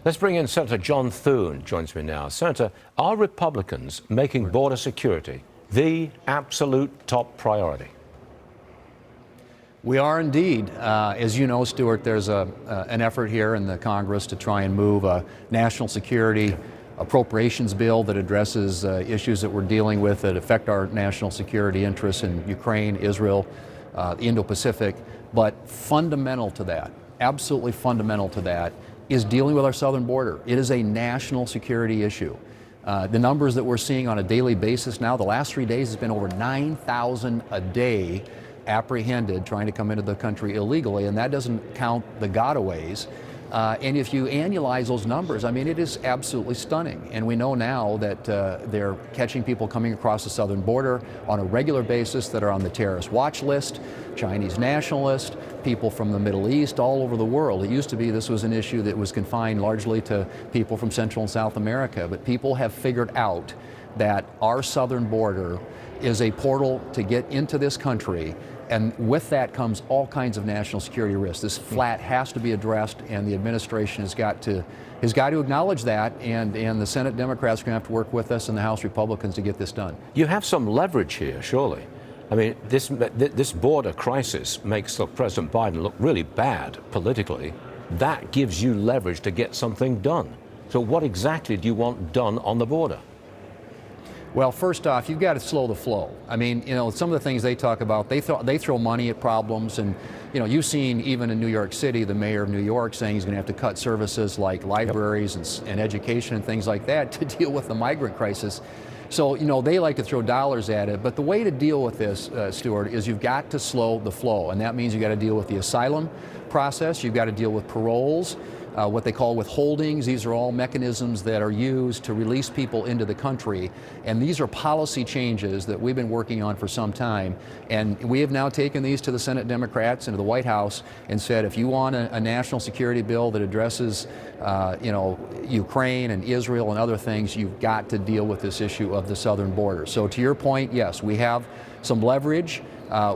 Let's bring in Senator John Thune, joins me now. Senator, are Republicans making border security the absolute top priority? We are indeed. As you know, Stuart, there's an effort here in the Congress to try and move a national security appropriations bill that addresses issues that we're dealing with that affect our national security interests in Ukraine, Israel, the Indo-Pacific. But fundamental to that, absolutely fundamental to that, is dealing with our southern border. It is a national security issue. The numbers that we're seeing on a daily basis now, the last 3 days has been over 9,000 a day apprehended trying to come into the country illegally, and that doesn't count the gotaways. And if you annualize those numbers, I mean, it is absolutely stunning. And we know now that they're catching people coming across the southern border on a regular basis that are on the terrorist watch list, Chinese nationalists, people from the Middle East, all over the world. It used to be this was an issue that was confined largely to people from Central and South America, but people have figured out that our southern border is a portal to get into this country. And with that comes all kinds of national security risks. This flat has to be addressed, and the administration has got to acknowledge that, and the Senate Democrats are going to have to work with us and the House Republicans to get this done. You have some leverage here, surely. I mean, this border crisis makes President Biden look really bad politically. That gives you leverage to get something done. So what exactly do you want done on the border? Well, first off, you've got to slow the flow. I mean, you know, some of the things they talk about, they throw money at problems, and you know, you've seen even in New York City, the mayor of New York saying he's going to have to cut services like libraries and education and things like that to deal with the migrant crisis. So, you know, they like to throw dollars at it, but the way to deal with this, Stuart, is you've got to slow the flow, and that means you've got to deal with the asylum process, you've got to deal with paroles, what they call withholdings. These are all mechanisms that are used to release people into the country, and these are policy changes that we've been working on for some time, and we have now taken these to the Senate Democrats and to the White House and said, if you want a national security bill that addresses you know, Ukraine and Israel and other things, you've got to deal with this issue of the southern border. So to your point, yes, we have some leverage.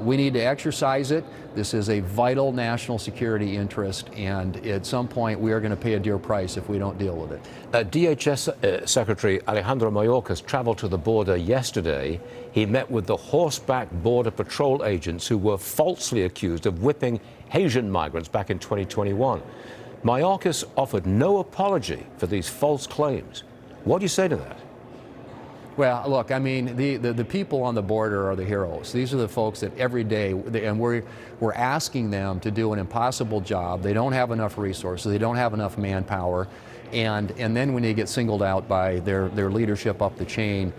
We need to exercise it. This is a vital national security interest, and at some point we are going to pay a dear price if we don't deal with it. DHS Secretary Alejandro Mayorkas traveled to the border yesterday. He met with the horseback border patrol agents who were falsely accused of whipping Haitian migrants back in 2021. Mayorkas offered no apology for these false claims. What do you say to that? Well, look, I mean, the people on the border are the heroes. These are the folks that every day, and we're asking them to do an impossible job. They don't have enough resources. They don't have enough manpower. And then when they get singled out by their leadership up the chain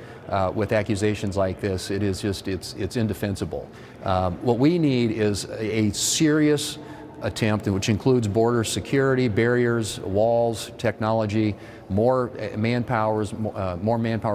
with accusations like this, it is just, it's indefensible. What we need is a serious attempt, which includes border security, barriers, walls, technology, more manpower,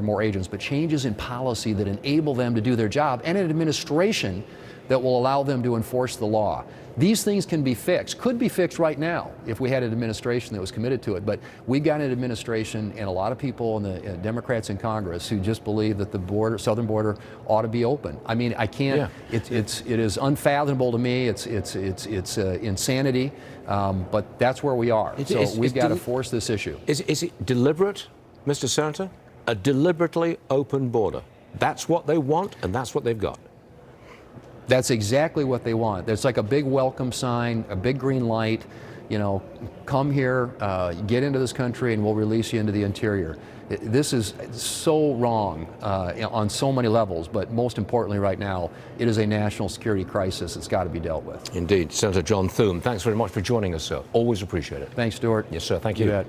more agents, but changes in policy that enable them to do their job, and an administration that will allow them to enforce the law. These things can be fixed, could be fixed right now if we had an administration that was committed to it, but we got an administration and a lot of people in the Democrats in Congress who just believe that the southern border ought to be open. I mean, I can't, yeah. It is unfathomable to me, it's insanity, but that's where we are. So we've got to force this issue. Is it deliberate, Mr. Senator? A deliberately open border. That's what they want, and that's what they've got. That's exactly what they want. It's like a big welcome sign, a big green light, you know, come here, get into this country, and we'll release you into the interior. This is so wrong on so many levels, but most importantly right now, it is a national security crisis that's got to be dealt with. Indeed. Senator John Thune, thanks very much for joining us, sir. Always appreciate it. Thanks, Stuart. Yes, sir. Thank you. You bet.